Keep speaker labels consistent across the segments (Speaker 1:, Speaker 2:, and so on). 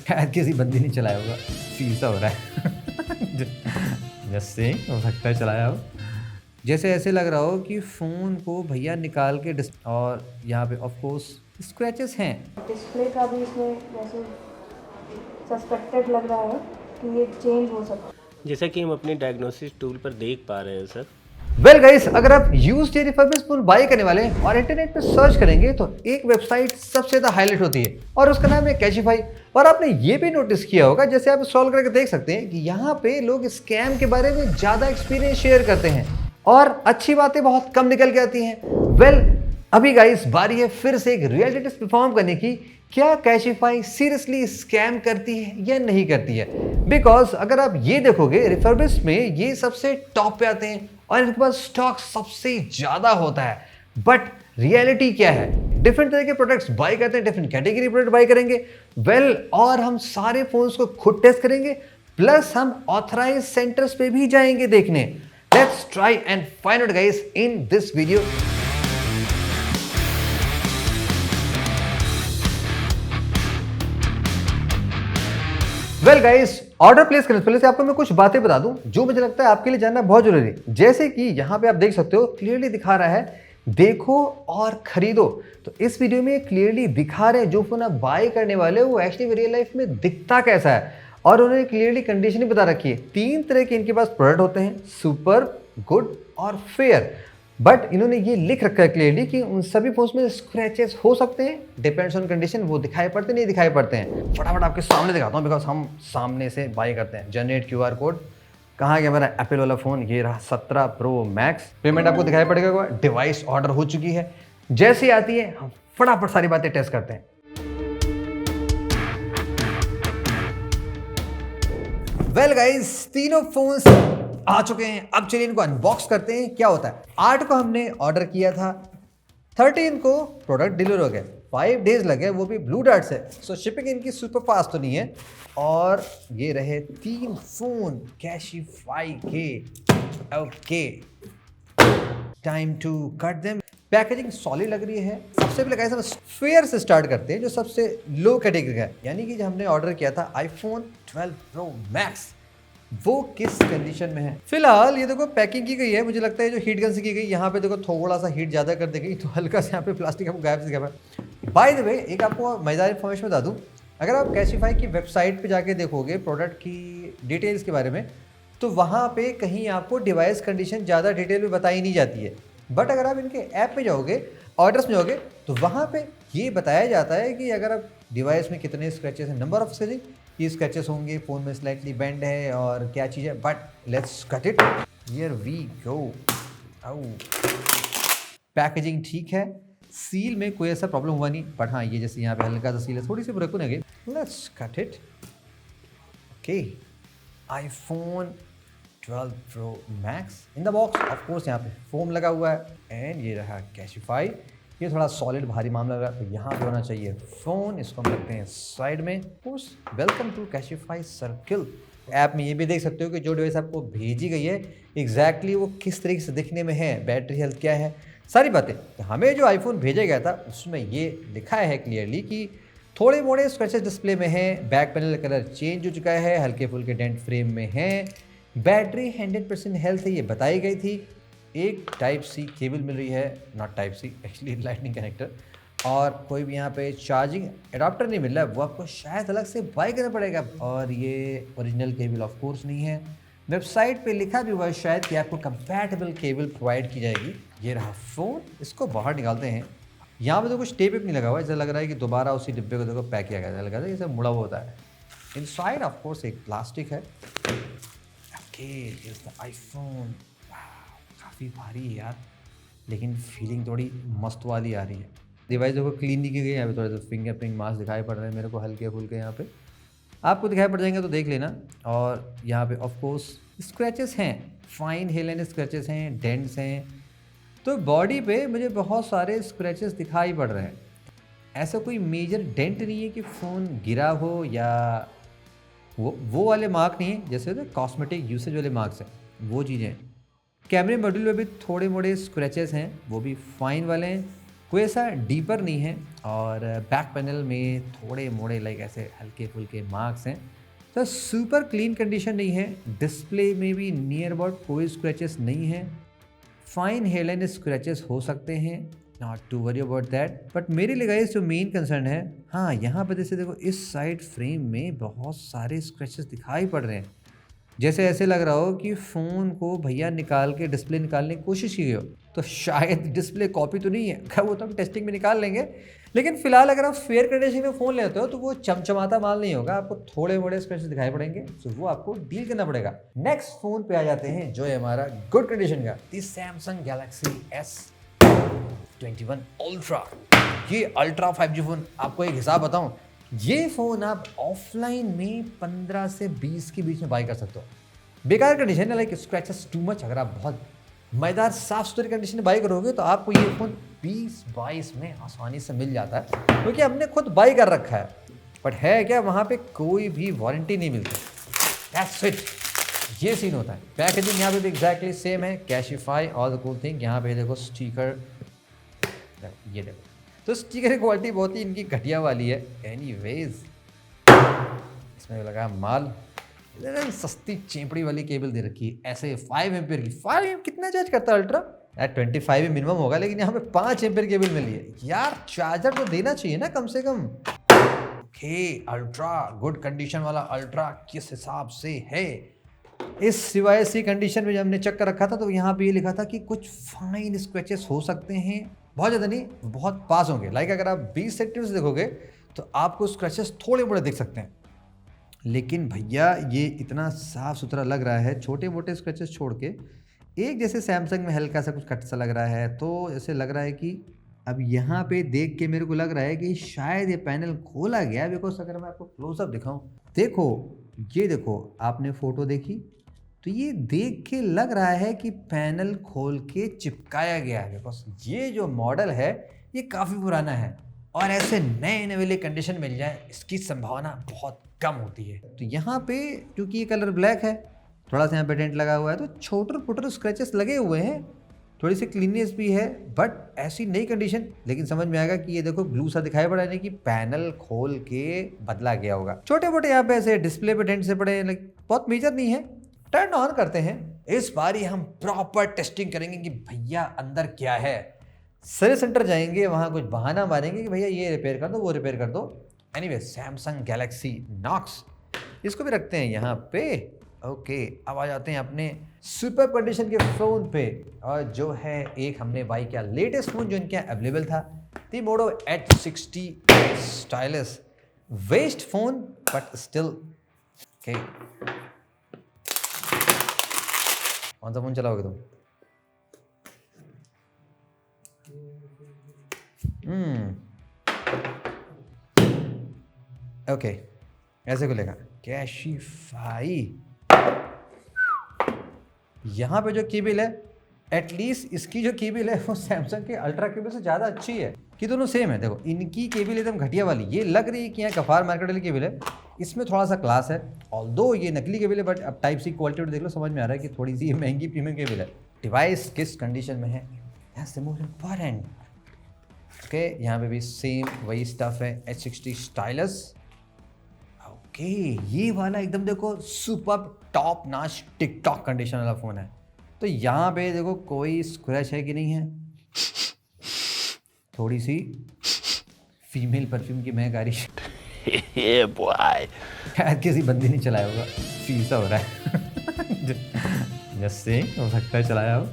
Speaker 1: शायद किसी बंदी ने चलाया होगा, शीशा हो रहा है। जस्ट से हो सकता है चलाया हो। जैसे ऐसे लग रहा हो कि फ़ोन को भैया निकाल के और यहाँ पे ऑफ कोर्स स्क्रैचेस हैं।
Speaker 2: डिस्प्ले का भी इसमें वैसे सस्पेक्टेड लग रहा है कि ये चेंज हो सकता है।
Speaker 3: जैसा कि हम अपने डायग्नोसिस टूल पर देख पा रहे हैं सर।
Speaker 1: वेल गाइस, अगर आप यूज्ड रिफर्बिश्ड फोन बाय करने वाले हैं और इंटरनेट पे सर्च करेंगे तो एक वेबसाइट सबसे ज्यादा हाईलाइट होती है और उसका नाम है कैशिफाई। और आपने ये भी नोटिस किया होगा, जैसे आप स्क्रॉल करके देख सकते हैं कि यहाँ पे लोग स्कैम के बारे में ज्यादा एक्सपीरियंस शेयर करते हैं और अच्छी बातें बहुत कम निकल के आती हैं। वेल अभी गाइस बारी है फिर से एक रियलिटी टेस्ट परफॉर्म करने की। क्या कैशिफाई सीरियसली स्कैम करती है या नहीं करती है? बिकॉज अगर आप ये देखोगे रिफर्बिश्ड में ये सबसे टॉप पे आते हैं और इनके पास स्टॉक सबसे ज्यादा होता है। बट रियलिटी क्या है? डिफरेंट तरह के प्रोडक्ट्स बाय करते हैं, डिफरेंट कैटेगरी प्रोडक्ट बाय करेंगे। वेल और हम सारे फोन्स को खुद टेस्ट करेंगे, प्लस हम ऑथराइज सेंटर्स पे भी जाएंगे देखने। Let's try and find out guys in this video. Well guys, order place करने से पहले से आपको मैं कुछ बातें बता दूं जो मुझे लगता है आपके लिए जानना बहुत जरूरी है। जैसे कि यहां पे आप देख सकते हो क्लियरली दिखा रहा है देखो और खरीदो। तो इस वीडियो में क्लियरली दिखा रहे हैं जो फोन आप बाय करने वाले हो वो एक्चुअली रियल लाइफ में दिखता कैसा है। और उन्होंने क्लियरली कंडीशन भी बता रखी है। 3 तरह के इनके पास प्रोडक्ट होते हैं, सुपर, गुड और फेयर। बट इन्होंने ये लिख रखा है क्लियरली कि उन सभी फोन्स में स्क्रैचेस हो सकते हैं, डिपेंड्स ऑन कंडीशन। वो दिखाई पड़ते नहीं दिखाई पड़ते हैं। फटाफट आपके सामने दिखाता हूँ बिकॉज हम सामने से बाय करते हैं। Generate QR code. कहाँ गया मेरा एप्पल वाला फोन? ये रहा 17 प्रो मैक्स। पेमेंट आपको दिखाई पड़ेगा, डिवाइस ऑर्डर हो चुकी है। जैसे आती है हम फटाफट सारी बातें टेस्ट करते हैं। वेल गाइस, तीनों फोन्स आ चुके हैं। अब चलिए इनको अनबॉक्स करते हैं क्या होता है। 8 को हमने ऑर्डर किया था, 13 को प्रोडक्ट डिलीवर हो गया, 5 डेज लगे, वो भी ब्लू डार्ट से। सो शिपिंग इनकी सुपर फास्ट तो नहीं है। और ये रहे 3 फोन कैशिफाई के। Okay, time to cut them. Packaging solid लग रही है। सबसे पहले गाइस हम फेयर से स्टार्ट करते हैं जो सबसे लो कैटेगरी का है। यानी कि जब हमने ऑर्डर किया था iPhone 12 Pro Max, वो किस कंडीशन में है। फिलहाल ये देखो पैकिंग की गई है, मुझे लगता है जो हीट गन से की गई। यहाँ पे देखो थोड़ा सा हीट ज़्यादा कर दी गई तो हल्का से यहाँ पे प्लास्टिक आपको गायब से दिखा है। बाय द वे एक आपको मजेदार इन्फॉर्मेशन बता दूँ, अगर आप कैशिफाई की वेबसाइट पे जाके देखोगे प्रोडक्ट की डिटेल्स के बारे में तो वहाँ पे कहीं आपको डिवाइस कंडीशन ज़्यादा डिटेल में बताई नहीं जाती है। बट अगर आप इनके ऐप पे जाओगे, ऑर्डर्स में जाओगे तो वहाँ पे ये बताया जाता है कि अगर आप डिवाइस में कितने स्क्रैचेस हैं, नंबर ऑफ स्क्रैचेस, ये स्क्रैचेस होंगे, फ़ोन में स्लाइटली बेंड है और क्या चीज़ है। But let's cut it, here we go. Packaging ठीक है, सील में कोई ऐसा प्रॉब्लम हुआ नहीं। बट हाँ, ये जैसे यहाँ पे हल्का सा सील है, थोड़ी सी ब्रेक होने गई। Let's cut it. Okay, iPhone 12 Pro Max in the box. Of course यहाँ पे फोम लगा हुआ है एंड ये रहा कैशिफाई। ये थोड़ा सॉलिड भारी मामला लग रहा है तो यहाँ पे होना चाहिए फ़ोन। इसको हम रखते हैं साइड में। Welcome to Cashify circle. App में ये भी देख सकते हो कि जो डिवाइस आपको भेजी गई है एग्जैक्टली वो किस तरीके से दिखने में है, बैटरी हेल्थ क्या है, सारी बातें। तो हमें जो आईफोन भेजा गया था उसमें ये लिखा है क्लियरली कि थोड़े मोड़े स्क्रैचेस डिस्प्ले में हैं, बैक पैनल कलर चेंज हो चुका है, हल्के फुल्के डेंट फ्रेम में हैं, बैटरी 100% हेल्थ है ये बताई गई थी। एक टाइप सी केबल मिल रही है, not type C actually lightning connector. और कोई भी यहाँ पे चार्जिंग एडाप्टर नहीं मिल रहा है, वो आपको शायद अलग से बाय करना पड़ेगा। और ये ओरिजिनल केबल ऑफ कोर्स नहीं है। वेबसाइट पे लिखा भी हुआ है शायद कि आपको कंपैटिबल केबल प्रोवाइड की जाएगी। ये रहा फ़ोन, इसको बाहर निकालते हैं। यहाँ पे तो कुछ टेप नहीं लगा हुआ है, ऐसा लग रहा है कि दोबारा उसी डिब्बे को देखो पैक किया गया है, लगा था ये सब मुड़ा हुआ होता है। इनसाइड ऑफ कोर्स एक प्लास्टिक है। Is the iPhone. काफ़ी भारी है यार, लेकिन फीलिंग थोड़ी मस्त वाली आ रही है। डिवाइस देखो क्लीन नहीं की गई है, यहाँ पे थोड़े से फिंगरप्रिंट मार्क्स दिखाई पड़ रहे हैं मेरे को हल्के फुल्के। यहाँ पे आपको दिखाई पड़ जाएंगे तो देख लेना। और यहाँ पे ऑफ कोर्स स्क्रैचेस हैं, फाइन हेलन स्क्रैचेस हैं, डेंट्स हैं। तो बॉडी पे मुझे बहुत सारे स्क्रैचेस दिखाई पड़ रहे हैं। ऐसा कोई मेजर डेंट नहीं है कि फ़ोन गिरा हो या वो वाले मार्क नहीं है जैसे होते कॉस्मेटिक यूसेज वाले मार्क्स हैं, वो चीज़ें। कैमरे मॉड्यूल में भी थोड़े मोड़े स्क्रैचेस हैं, वो भी फाइन वाले हैं। कोई ऐसा डीपर नहीं है और बैक पैनल में थोड़े मोड़े लाइक ऐसे हल्के फुल्के मार्क्स हैं। तो सुपर क्लीन कंडीशन नहीं है। डिस्प्ले में भी नियर अबाउट कोई स्क्रैचेस नहीं है। फाइन हेयरलाइन स्क्रैचेस हो सकते हैं, not to worry about that. But मेरे लिए गाइस जो मेन कंसर्न है, हाँ यहाँ पर जैसे देखो इस साइड फ्रेम में बहुत सारे स्क्रैचेस दिखाई पड़ रहे हैं, जैसे ऐसे लग रहा हो कि फ़ोन को भैया निकाल के डिस्प्ले निकालने की कोशिश की हो। तो शायद डिस्प्ले कॉपी तो नहीं है, खैर वो तो हम टेस्टिंग में निकाल लेंगे। लेकिन फिलहाल अगर आप फेयर कंडीशन में फ़ोन लेते हो तो वो चमचमाता माल नहीं होगा, आपको थोड़े मोड़े स्क्रैचेस दिखाई पड़ेंगे, तो वो आपको डील करना पड़ेगा। नेक्स्ट फ़ोन पे आ जाते हैं जो है हमारा गुड कंडीशन का, दी सैमसंग गैलेक्सी S21 अल्ट्रा। ये अल्ट्रा 5G फ़ोन, आपको एक हिसाब बताऊं, ये फ़ोन आप ऑफलाइन में 15 से 20 के बीच में बाई कर सकते हो। बेकार कंडीशन है, लाइक स्क्रैचेस टू मच। अगर आप बहुत मज़ेदार साफ सुथरी कंडीशन में बाई करोगे तो आपको ये फ़ोन 20-22 में आसानी से मिल जाता है, क्योंकि हमने खुद बाई कर रखा है। बट है क्या, वहाँ पे कोई भी वारंटी नहीं मिलती। दैट्स इट, ये सीन होता है। पैकेजिंग यहाँ पे भी एग्जैक्टली सेम है, Cashify all the cool thing. यहाँ पे देखो स्टिकर, ये देखो, तो स्टिकर की क्वालिटी बहुत ही इनकी घटिया वाली है। एनीवेज इसमें लगा माल, सस्ती चेपड़ी वाली केबल दे रखी है ऐसे 5 एम्पियर की। 5 एम्पियर कितना चार्ज करता है अल्ट्रा? यार 25 ही मिनिमम होगा, लेकिन यहाँ पे 5 एम्पियर केबल मिली है यार। चार्जर तो देना चाहिए ना कम से कम। ओके, अल्ट्रा गुड कंडीशन वाला अल्ट्रा किस हिसाब से है। इस सिवाय सी कंडीशन में जब हमने चेक कर रखा था तो यहाँ पे ये लिखा था कि कुछ फाइन स्क्रैचेस हो सकते हैं, बहुत ज़्यादा नहीं, बहुत पास होंगे। लाइक अगर आप 20 सेंटीमीटर देखोगे तो आपको स्क्रैचेस थोड़े बड़े दिख सकते हैं, लेकिन भैया ये इतना साफ़ सुथरा लग रहा है, छोटे मोटे स्क्रैचेस छोड़ के। एक जैसे सैमसंग में हल्का सा कुछ कट सा लग रहा है, तो ऐसे लग रहा है कि अब यहाँ पे देख के मेरे को लग रहा है कि शायद ये पैनल खोला गया है। बिकॉज अगर मैं आपको क्लोजअप दिखाऊं, देखो ये देखो, आपने फ़ोटो देखी तो ये देख के लग रहा है कि पैनल खोल के चिपकाया गया है। बिकॉज ये जो मॉडल है ये काफ़ी पुराना है और ऐसे नए नवेले कंडीशन मिल जाए इसकी संभावना बहुत कम होती है। तो यहाँ पे क्योंकि ये कलर ब्लैक है, थोड़ा सा यहाँ पे डेंट लगा हुआ है, तो छोटे पुटर स्क्रैचेस लगे हुए हैं, थोड़ी सी क्लीननेस भी है। बट ऐसी नई कंडीशन, लेकिन समझ में आएगा कि ये देखो ग्लू सा दिखाई पड़ा है कि पैनल खोल के बदला गया होगा। छोटे मोटे यहाँ पे ऐसे डिस्प्ले पे डेंट से पड़े, लाइक बहुत मेजर नहीं है। टर्न ऑन करते हैं, इस बार ही हम प्रॉपर टेस्टिंग करेंगे कि भैया अंदर क्या है। सर्विस सेंटर जाएंगे, वहाँ कुछ बहाना मारेंगे कि भैया ये रिपेयर कर दो, वो रिपेयर कर दो। एनीवे सैमसंग गैलेक्सी नॉक्स, इसको भी रखते हैं यहाँ पे। ओके, अब आ जाते हैं अपने सुपर कंडीशन के फ़ोन पे, और जो है एक हमने बाई किया लेटेस्ट फ़ोन जो इनके यहाँ अवेलेबल था, the Moto H60 stylus. Waste phone but still okay. कौन सा फ़ोन चलाओगे तुम? ओके, ऐसे खुलेगा कैशिफाई। यहाँ पे जो कीबिल है, एटलीस्ट इसकी जो कीबिल है वो सैमसंग के अल्ट्रा कीबिल से ज़्यादा अच्छी है, कि दोनों सेम है। देखो इनकी केबिल एकदम घटिया वाली, ये लग रही है कि यहाँ कफार मार्केट वाली केबिल है, इसमें थोड़ा सा क्लास है। ऑल्दो ये नकली केबिल है, बट अब टाइप सी क्वालिटी देख लो, समझ में आ रहा है कि थोड़ी सी महंगी प्रीमियम केबिल है। डिवाइस किस कंडीशन में है, that's the most important. Okay, यहाँ पे भी सेम वही स्टफ है, H60 स्टाइलस। ओके, ये वाला एकदम देखो सुपर टॉप नाच टिकटॉक कंडीशन वाला फ़ोन है। तो यहाँ पे देखो कोई स्क्रैच है कि नहीं है, थोड़ी सी फीमेल परफ्यूम की महक आ रही है। शायद किसी बंदी ने चलाया होगा, फीसा हो रहा है। जैसे हो सकता है चलाया हो।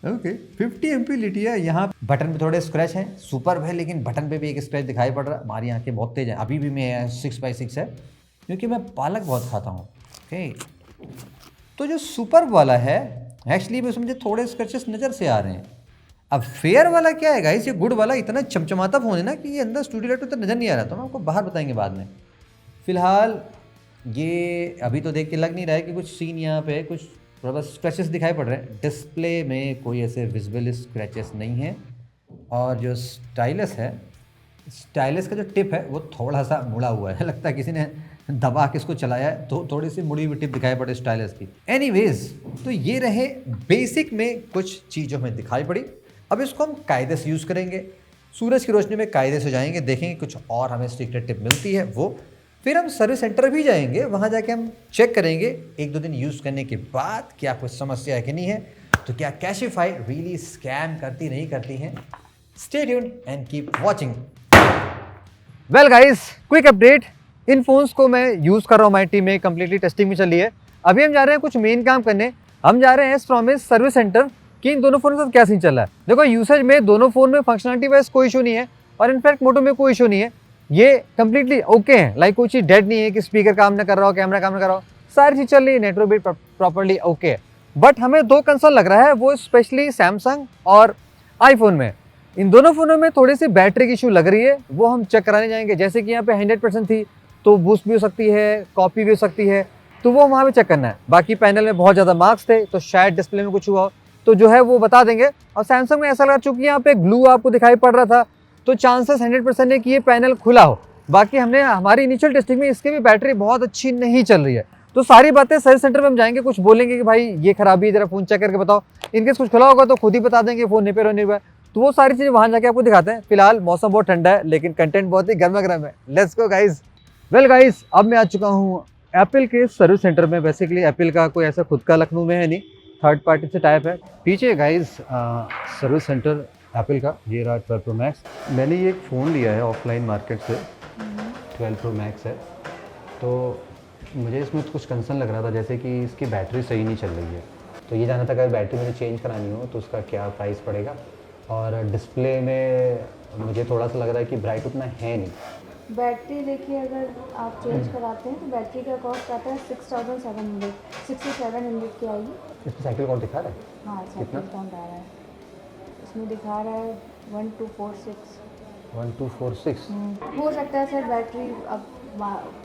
Speaker 1: Okay, 50 MP Lytia. यहाँ बटन पे थोड़े स्क्रैच हैं, सुपर है, लेकिन बटन पे भी एक स्क्रैच दिखाई पड़ रहा है। हमारी आंखें बहुत तेज हैं, अभी भी मैं 6x6 है क्योंकि मैं पालक बहुत खाता हूँ। ओके, तो जो सुपर वाला है एक्चुअली में मुझे थोड़े स्क्रैचेस नज़र से आ रहे हैं। अब फेयर वाला क्या है गाइस, ये गुड वाला इतना चमचमाता फ़ोन है ना कि ये अंदर स्टूडियो लाइट तो नज़र नहीं आ रहा, तो हम आपको बाहर बताएंगे बाद में। फिलहाल ये अभी तो देख के लग नहीं रहा है कि कुछ सीन यहाँ पे कुछ थोड़ा बस स्क्रैचेस दिखाई पड़ रहे हैं। डिस्प्ले में कोई ऐसे विजिबल स्क्रैचेस नहीं है, और जो स्टाइलस है, स्टाइलस का जो टिप है वो थोड़ा सा मुड़ा हुआ है, लगता है किसी ने दबा के इसको चलाया है, तो थोड़ी सी मुड़ी हुई टिप दिखाई पड़े स्टाइलस की। एनीवेज, तो ये रहे बेसिक में कुछ चीज़ों में दिखाई पड़ी। अब इसको हम कायदे से यूज़ करेंगे, सूरज की रोशनी में कायदे से जाएंगे, देखेंगे कुछ और हमें सीक्रेट टिप मिलती है वो, फिर हम सर्विस सेंटर भी जाएंगे, वहाँ जाके हम चेक करेंगे 1-2 दिन यूज़ करने के बाद क्या कुछ समस्या है कि नहीं है, तो क्या कैशिफाई रियली स्कैम करती नहीं करती हैं। Stay tuned and keep watching. Well guys, quick update, in phones को मैं यूज़ कर रहा हूँ, हमारी टीम में कम्प्लीटली टेस्टिंग में चली है। अभी हम जा रहे हैं कुछ मेन काम करने, हम जा रहे हैं प्रॉमिस सर्विस सेंटर कि इन दोनों फ़ोन के साथ क्या सीन चल रहा है। देखो यूसेज में दोनों फ़ोन में फंक्शनलिटी वाइज कोई इशू नहीं है और इनफैक्ट मोटो में कोई इशू नहीं है, ये कम्प्लीटली ओके है। लाइक कोई चीज़ डेड नहीं है कि स्पीकर काम ना कर रहा हो, कैमरा काम ना कर रहा हो, सारी चीज़ चल रही है, नेटवर्क भी प्रॉपर्ली ओके है। बट हमें 2 कंसर्न लग रहा है, वो स्पेशली सैमसंग और आईफोन में। इन दोनों फ़ोनों में थोड़ी सी बैटरी की इशू लग रही है, वो हम चेक कराने जाएंगे। जैसे कि यहाँ पे 100% थी तो बूस्ट भी हो सकती है, कॉपी भी हो सकती है, तो वो वहाँ पे चेक करना है। बाकी पैनल में बहुत ज़्यादा मार्क्स थे तो शायद डिस्प्ले में कुछ हुआ हो, तो जो है वो बता देंगे। और सैमसंग में ऐसा लगा, चूँकि यहाँ पे ग्लू आपको दिखाई पड़ रहा था तो चांसेस 100% है कि ये पैनल खुला हो। बाकी हमने हमारी इनिशियल टेस्टिंग में इसकी भी बैटरी बहुत अच्छी नहीं चल रही है, तो सारी बातें सर्विस सेंटर में हम जाएंगे, कुछ बोलेंगे कि भाई ये खराबी है, जरा फ़ोन चेक करके बताओ। इनकेस कुछ खुला होगा तो खुद ही बता देंगे फ़ोन रिपेयर होने के बाद, तो वो सारी चीज़ें वहाँ जाके आपको दिखाते हैं। फिलहाल मौसम बहुत ठंडा है लेकिन कंटेंट बहुत ही गर्मा गर्म है। Let's go guys. Well guys, अब मैं आ चुका हूँ एप्पल के सर्विस सेंटर में। बेसिकली एप्पल का कोई ऐसा खुद का लखनऊ में है नहीं, थर्ड पार्टी से टाइप है। पीछे गाइज सर्विस सेंटर एप्पल का, ये रहा 12 Pro Max। मैंने ये एक फ़ोन लिया है ऑफलाइन मार्केट से, 12 Pro Max है। तो मुझे इसमें कुछ कंसर्न लग रहा था, जैसे कि इसकी बैटरी सही नहीं चल रही है, तो ये जानना था अगर बैटरी मुझे चेंज करानी हो तो उसका क्या प्राइस पड़ेगा। और डिस्प्ले में मुझे थोड़ा सा लग रहा है कि ब्राइट उतना है नहीं।
Speaker 2: बैटरी देखिए, अगर आप चेंज कराते हैं तो बैटरी का कॉस्ट आता है 6700 की आएगी।
Speaker 1: इसमें साइकिल कौन दिखा रहा है?
Speaker 2: हाँ, साइकिल काउंट आ रहा है, इसमें दिखा रहा है 1246।
Speaker 1: 1246।
Speaker 2: हो सकता है सर बैटरी, अब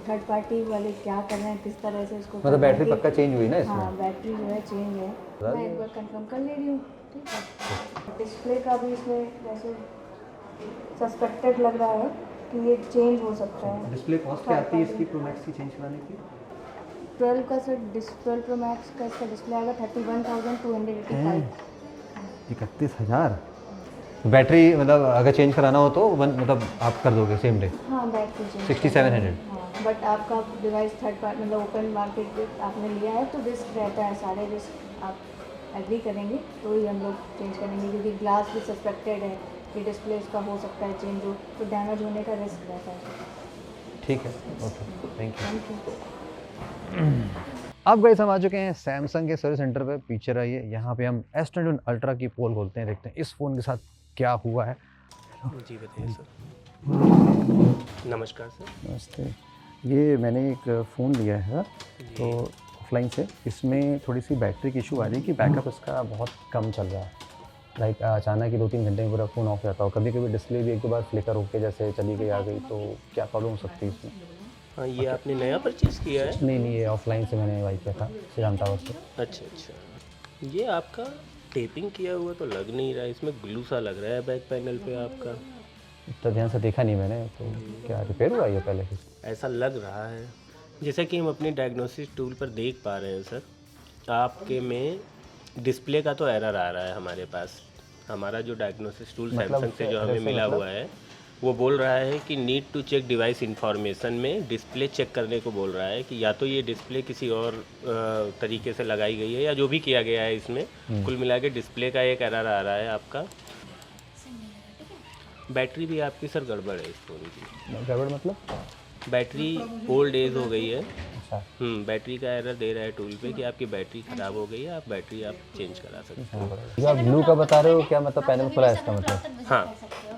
Speaker 2: थर्ड पार्टी वाले क्या कर रहे हैं, किस तरह से इसको
Speaker 1: मतलब बैटरी पक्का चेंज हुई ना इसमें?
Speaker 2: हाँ, बैटरी जो है चेंज है, मैं एक बार कंफर्म कर ले रही हूँ। ठीक है, डिस्प्ले का भी इसमें वैसे सस्पेक्टेड लग रहा है कि ये चेंज हो सकता है।
Speaker 1: डिस्प्ले कॉस्ट क्या आती है इसकी प्रो मैक्स की चेंज कराने की?
Speaker 2: 12 का सर 12 Pro Max का इसका डिस्प्ले आएगा 31,285।
Speaker 1: 31,000? बैटरी मतलब अगर चेंज कराना हो तो मतलब आप कर दोगे सेम डे?
Speaker 2: हाँ, बैटरी चेंज
Speaker 1: 6700।
Speaker 2: हाँ, बट आपका डिवाइस थर्ड पार्टी मतलब ओपन मार्केट पे आपने लिया है तो रिस्क रहता है, सारे रिस्क आप एग्री करेंगे तो ही हम लोग चेंज करेंगे, क्योंकि ग्लास भी सस्पेक्टेड है कि डिस्प्ले इसका हो सकता है चेंज हो, तो डैमेज होने का रिस्क रहता है।
Speaker 1: ठीक है, okay, thank you.
Speaker 2: Thank you.
Speaker 1: अब गाइस हम आ चुके हैं सैमसंग के सर्विस सेंटर पे। पीछे रहिए, यहाँ पे हम S21 अल्ट्रा की पोल खोलते हैं, देखते हैं इस फ़ोन के साथ क्या हुआ है।
Speaker 3: जी बताइए सर। नमस्कार सर।
Speaker 1: नमस्ते। ये मैंने एक फ़ोन लिया है तो ऑफलाइन से, इसमें थोड़ी सी बैटरी की इशू आ रही है कि बैकअप इसका बहुत कम चल रहा है। लाइक अचानक ही 2-3 घंटे में पूरा फ़ोन ऑफ जाता हो, कभी कभी डिस्प्ले भी 1-2 बार फ्लिकर होकर जैसे चली गई आ गई, तो क्या प्रॉब्लम हो सकती है इसमें?
Speaker 3: हाँ, ये आपने नया परचेज़ किया है?
Speaker 1: नहीं, ये ऑफलाइन से मैंने वाई किया था श्रीराम टावर से।
Speaker 3: अच्छा, ये आपका टेपिंग किया हुआ तो लग नहीं रहा है, इसमें ग्लू सा लग रहा है बैक पैनल पे आपका।
Speaker 1: तो ध्यान से देखा नहीं मैंने, तो क्या रिपेयर हुआ ये पहले से?
Speaker 3: ऐसा लग रहा है। जैसा कि हम अपने डायग्नोसिस टूल पर देख पा रहे हैं सर, आपके में डिस्प्ले का तो एरर आ रहा है हमारे पास। हमारा जो डायग्नोसिस टूल सैमसंग से जो हमें मिला हुआ है वो बोल रहा है कि need to check device information में डिस्प्ले चेक करने को बोल रहा है कि या तो ये डिस्प्ले किसी और तरीके से लगाई गई है या जो भी किया गया है इसमें, कुल मिला के डिस्प्ले का एक एरर आ रहा है आपका। बैटरी भी आपकी सर गड़बड़ है इस फ़ोन की।
Speaker 1: गड़बड़ मतलब?
Speaker 3: बैटरी ओल्ड एज हो गई है।
Speaker 1: अच्छा।
Speaker 3: बैटरी का एरर दे रहा है टूल पे कि आपकी बैटरी ख़राब हो गई है, आप बैटरी आप चेंज करा सकते हैं।
Speaker 1: जो आप ब्लू का बता रहे हो, क्या मतलब पैनल खुला है इसका मतलब?
Speaker 3: हाँ,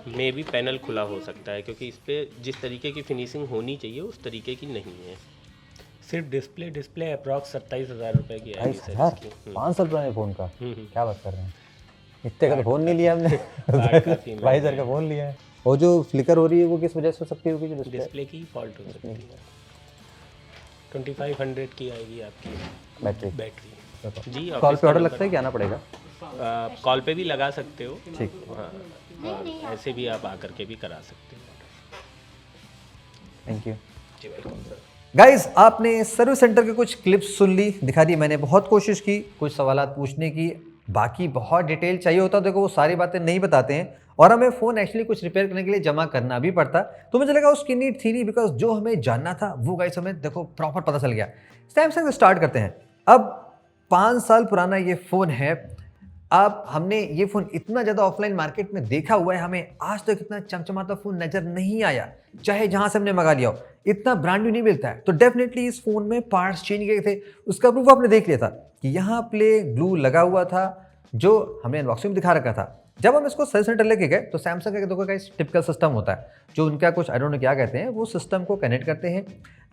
Speaker 3: मे भी पैनल खुला हो सकता है, क्योंकि इस पर जिस तरीके की फिनिशिंग होनी चाहिए उस तरीके की नहीं है। सिर्फ डिस्प्ले अप्रॉक्स 27,000 रुपये की आएगी सर इसकी।
Speaker 1: 5 साल पुराने फ़ोन का? क्या बात कर रहे हैं, इतने का तो फ़ोन नहीं लिया हमने। 22,000 का फ़ोन लिया है। और जो फ्लिकर हो रही है वो किस वजह से हो सकती होगी? जो
Speaker 3: डिस्प्ले की फॉल्ट हो सकती है। 2500 की आएगी आपकी बैटरी। जी,
Speaker 1: कॉल पे ऑर्डर लगता है कि आना पड़ेगा?
Speaker 3: कॉल पे भी लगा सकते हो।
Speaker 1: ठीक।
Speaker 3: हाँ, और ऐसे भी आप आकर के भी करा सकते हो।
Speaker 1: Thank you.
Speaker 3: जी वेलकम सर।
Speaker 1: गाइस, आपने सर्विस सेंटर के कुछ क्लिप्स सुन ली, दिखा दी। मैंने बहुत कोशिश की कुछ सवालात पूछने की, बाकी बहुत डिटेल चाहिए होता तो देखो वो सारी बातें नहीं बताते हैं। और हमें फ़ोन एक्चुअली कुछ रिपेयर करने के लिए जमा करना भी पड़ता। तो मुझे लगा उसकी नीड थी नहीं, बिकॉज जो हमें जानना था वो गाइस हमें देखो प्रॉपर पता चल गया। सैमसंग से स्टार्ट करते हैं। अब 5 साल पुराना ये फ़ोन है। अब हमने ये फ़ोन इतना ज़्यादा ऑफलाइन मार्केट में देखा हुआ है, हमें आज तक इतना चमचमाता फ़ोन नज़र नहीं आया, चाहे जहाँ से हमने मंगा लिया हो, इतना ब्रांड न्यू नहीं मिलता है। तो डेफिनेटली इस फ़ोन में पार्ट्स चेंज किए थे, उसका प्रूफ आपने देख लिया था कि यहाँ प्ले ग्लू लगा हुआ था, जो हमने अनबॉक्सिंग में दिखा रखा था। जब हम इसको सर्विस सेंटर लेके गए तो सैमसंग का देखो गाइस टिपिकल सिस्टम होता है, जो उनका कुछ आई डोंट नो क्या कहते हैं, वो सिस्टम को कनेक्ट करते हैं।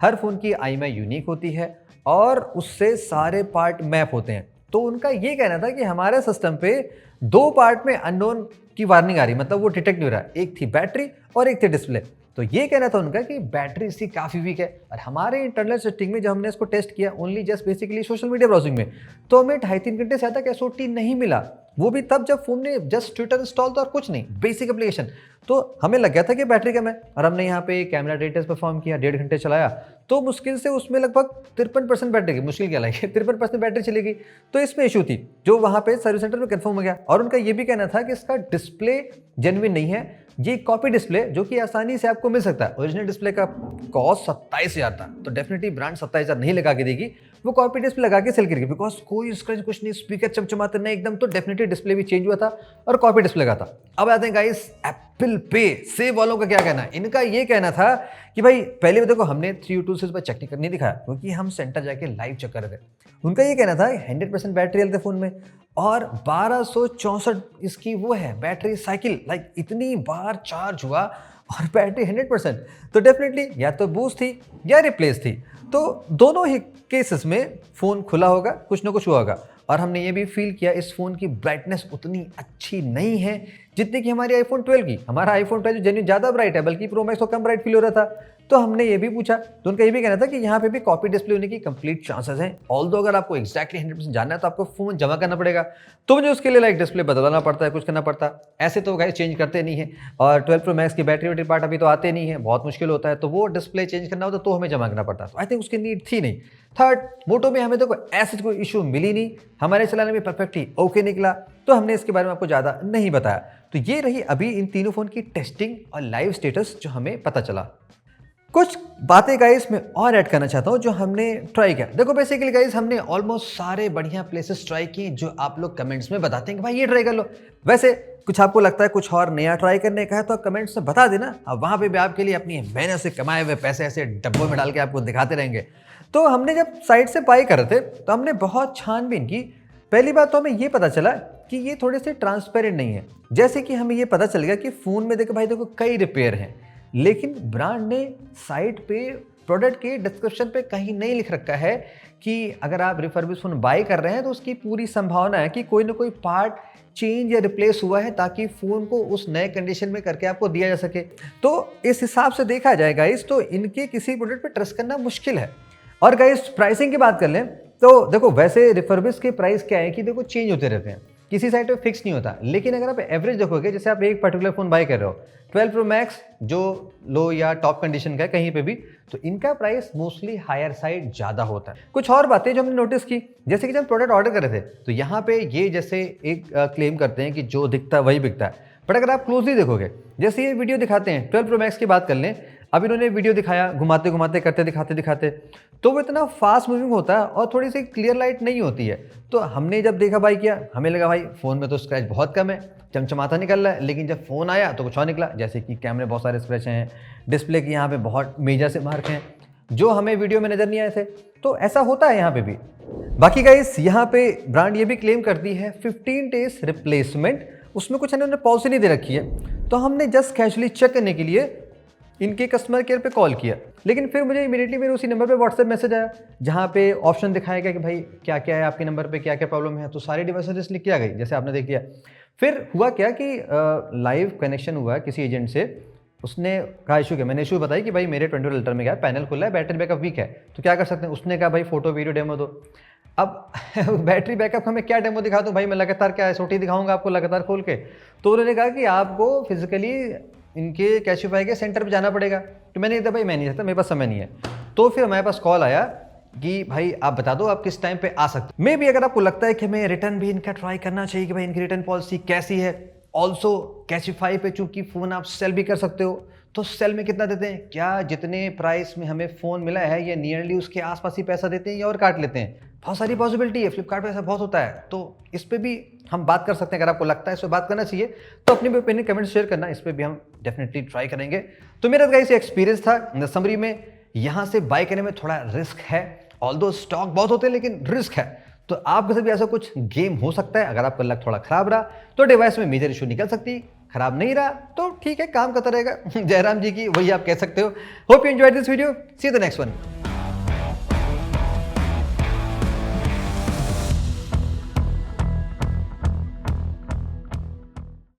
Speaker 1: हर फ़ोन की IMEI यूनिक होती है और उससे सारे पार्ट मैप होते हैं। तो उनका ये कहना था कि हमारे सिस्टम पे 2 पार्ट में अननोन की वार्निंग आ रही, मतलब वो डिटेक्ट नहीं हो रहा। एक थी बैटरी और एक थी डिस्प्ले। तो ये कहना था उनका कि बैटरी इसकी काफ़ी वीक है। और हमारे इंटरनल सेटिंग में जब हमने इसको टेस्ट किया only just basically social media browsing में, तो हमें 2.5-3 घंटे से ज़्यादा SOT नहीं मिला। वो भी तब जब फोन ने जस्ट ट्विटर इंस्टॉल था और कुछ नहीं, बेसिक एप्लीकेशन। तो हमें लग गया था कि बैटरी कम है, और हमने यहाँ पे कैमरा डेटा परफॉर्म किया, 1.5 घंटे चलाया, तो मुश्किल से उसमें लगभग 53% बैटरी की, मुश्किल क्या लगी 53% बैटरी चलेगी। तो इसमें इशू थी जो वहाँ पे सर्विस सेंटर में कंफर्म हो गया। और उनका ये भी कहना था कि इसका डिस्प्ले जेन्युइन नहीं है, ये कॉपी डिस्प्ले जो कि आसानी से आपको मिल सकता है। ओरिजिनल डिस्प्ले का कॉस्ट 27,000 था, तो डेफिनेटली ब्रांड 27,000 नहीं लगा के देगी, वो कॉपी डिस्प्ले लगा के सेल करेगी, बिकॉज कोई स्क्रैच कुछ नहीं, स्पीकर चमचमाते नहीं एकदम। तो डेफिनेटली डिस्प्ले भी चेंज हुआ था और कॉपी डिस्प्ले का था। अब आते हैं गाइस एप्पल पे सेव वालों का क्या कहना है। इनका ये कहना था कि भाई पहले देखो हमने 3U2 से इस पर चेक नहीं दिखाया, क्योंकि हम सेंटर जाके लाइव चेक कर रहे थे। उनका ये कहना था 100% बैटरी हेल्थ है फोन में, और 1264 इसकी वो है बैटरी साइकिल, लाइक इतनी बार चार्ज हुआ और बैटरी 100%। तो डेफिनेटली या तो बूस्ट थी या रिप्लेस थी। तो दोनों ही केसेस में फ़ोन खुला होगा, कुछ ना कुछ हुआ होगा। और हमने ये भी फील किया इस फ़ोन की ब्राइटनेस उतनी अच्छी नहीं है जितनी कि हमारी iPhone 12 की। हमारा iPhone 12 जेन्युइन ज़्यादा ब्राइट है, बल्कि प्रो मैक्स तो कम ब्राइट फील हो रहा था। तो हमने ये भी पूछा, तो उनका ये भी कहना था कि यहाँ पे भी कॉपी डिस्प्ले होने की कंप्लीट चांसेस हैं। ऑल्दो अगर आपको एक्जैक्टली 100% जानना है तो आपको फ़ोन जमा करना पड़ेगा, तो मुझे उसके लिए लाइक डिस्प्ले बदलना पड़ता है, कुछ करना पड़ता है। ऐसे तो गाइस चेंज करते नहीं है। और 12 प्रो मैक्स की बैटरी पार्ट अभी तो आते नहीं है, बहुत मुश्किल होता है, तो वो डिस्प्ले चेंज करना होता तो हमें जमा करना पड़ता है। आई थिंक उसकी नीड थी नहीं। थर्ड, मोटो में हमें तो ऐसे कोई इशू मिली नहीं, हमारे चलाने में परफेक्टली ओके निकला, तो हमने इसके बारे में आपको ज़्यादा नहीं बताया। तो ये रही अभी इन तीनों फ़ोन की टेस्टिंग और लाइव स्टेटस जो हमें पता चला। कुछ बातें गाइस मैं और ऐड करना चाहता हूँ जो हमने ट्राई किया। देखो बेसिकली गाइस हमने ऑलमोस्ट सारे बढ़िया प्लेसेस ट्राई किए जो आप लोग कमेंट्स में बताते हैं कि भाई ये ट्राई कर लो। वैसे कुछ आपको लगता है कुछ और नया ट्राई करने का है तो कमेंट्स में बता देना, अब वहाँ पे भी आपके लिए अपनी मेहनत से कमाए हुए पैसे ऐसे डब्बों में डाल के आपको दिखाते रहेंगे। तो हमने जब साइट से बाई कर रहे थे तो हमने बहुत छानबीन की। पहली बात तो हमें ये पता चला कि ये थोड़े से ट्रांसपेरेंट नहीं है। जैसे कि हमें ये पता चल गया कि फ़ोन में देखो भाई देखो कई रिपेयर हैं, लेकिन ब्रांड ने साइट पे प्रोडक्ट के डिस्क्रिप्शन पे कहीं नहीं लिख रखा है कि अगर आप रिफर्बिश फ़ोन बाई कर रहे हैं तो उसकी पूरी संभावना है कि कोई ना कोई पार्ट चेंज या रिप्लेस हुआ है ताकि फ़ोन को उस नए कंडीशन में करके आपको दिया जा सके। तो इस हिसाब से देखा जाए गाइस तो इनके किसी प्रोडक्ट पे ट्रस्ट करना मुश्किल है। और गाइस प्राइसिंग की बात कर लें तो देखो वैसे रिफर्बिश के प्राइस क्या है कि देखो चेंज होते रहते हैं, किसी साइट पे फिक्स नहीं होता। लेकिन अगर आप एवरेज देखोगे, जैसे आप एक पर्टिकुलर फ़ोन बाई कर रहे हो 12 प्रो मैक्स जो लो या टॉप कंडीशन का है कहीं पे भी, तो इनका प्राइस मोस्टली हायर साइड ज़्यादा होता है। कुछ और बातें जो हमने नोटिस की, जैसे कि जब प्रोडक्ट ऑर्डर कर रहे थे तो यहाँ पे ये जैसे एक क्लेम करते हैं कि जो दिखता है वही बिकता है, बट अगर आप क्लोजली देखोगे, जैसे ये वीडियो दिखाते हैं 12 प्रो मैक्स की बात कर लें, अब इन्होंने वीडियो दिखाया घुमाते घुमाते करते दिखाते तो वो इतना फास्ट मूविंग होता है और थोड़ी सी क्लियर लाइट नहीं होती है। तो हमने जब देखा बाई किया, हमें लगा भाई फ़ोन में तो स्क्रैच बहुत कम है, चमचमाता निकल रहा है, लेकिन जब फ़ोन आया तो कुछ और निकला, जैसे कि कैमरे बहुत सारे स्क्रैच हैं, डिस्प्ले की यहाँ पे बहुत मेजर से मार्क हैं जो हमें वीडियो में नज़र नहीं आए थे। तो ऐसा होता है यहाँ पे भी। बाकी गाइस यहाँ पे ब्रांड ये भी क्लेम करती है 15 डेज रिप्लेसमेंट, उसमें कुछ इन्होंने पॉलिसी नहीं दे रखी है। तो हमने जस्ट कैजुअली चेक करने के लिए इनके कस्टमर केयर पे कॉल किया, लेकिन फिर मुझे इमीडिएटली मेरे उसी नंबर पे व्हाट्सएप मैसेज आया जहाँ पे ऑप्शन दिखाएगा कि भाई क्या क्या है आपके नंबर पे, क्या क्या प्रॉब्लम है। तो सारी डिवाइसेस लिख के आ गई, जैसे आपने देख लिया। फिर हुआ क्या कि लाइव कनेक्शन हुआ किसी एजेंट से, उसने कहा इशू क्या, मैंने इशू बताई कि भाई मेरे 20 लीटर में क्या पैनल खुला है, बैटरी बैकअप वीक है, तो क्या कर सकते हैं। उसने कहा भाई फोटो वीडियो डेमो दो। अब बैटरी बैकअप हमें क्या डेमो दिखा दूँ भाई, मैं लगातार क्या SOT दिखाऊंगा आपको लगातार खोल के। तो उन्होंने कहा कि आपको फिजिकली इनके कैशिफाई के सेंटर पे जाना पड़ेगा। तो मैंने कहा भाई मैं नहीं सकता, मेरे पास समय नहीं है। तो फिर हमारे पास कॉल आया कि भाई आप बता दो आप किस टाइम पे आ सकते। मे भी अगर आपको लगता है कि हमें रिटर्न भी इनका ट्राई करना चाहिए कि भाई इनकी रिटर्न पॉलिसी कैसी है, ऑल्सो कैशिफाई पे चूंकि फ़ोन आप सेल भी कर सकते हो, तो सेल में कितना देते हैं, क्या जितने प्राइस में हमें फ़ोन मिला है ये नियरली उसके आसपास ही पैसा देते हैं या और काट लेते हैं। बहुत सारी पॉसिबिलिटी है, फ्लिपकार्ट पे ऐसा बहुत होता है, तो इस पर भी हम बात कर सकते हैं। अगर आपको लगता है इस पर बात करना चाहिए तो अपनी भी ओपिनियन कमेंट शेयर करना, इस पर भी हम डेफिनेटली ट्राई करेंगे। तो मेरा गाइस एक्सपीरियंस था समरी में, यहाँ से बाय करने में थोड़ा रिस्क है, ऑल्दो स्टॉक बहुत होते हैं लेकिन रिस्क है। तो आपके साथ भी ऐसा कुछ गेम हो सकता है। अगर आपका लक थोड़ा खराब रहा तो डिवाइस में मेजर इशू निकल सकती, खराब नहीं रहा तो ठीक है, काम करता रहेगा। जयराम जी की वही आप कह सकते हो। Hope you enjoyed this video, see you the next one.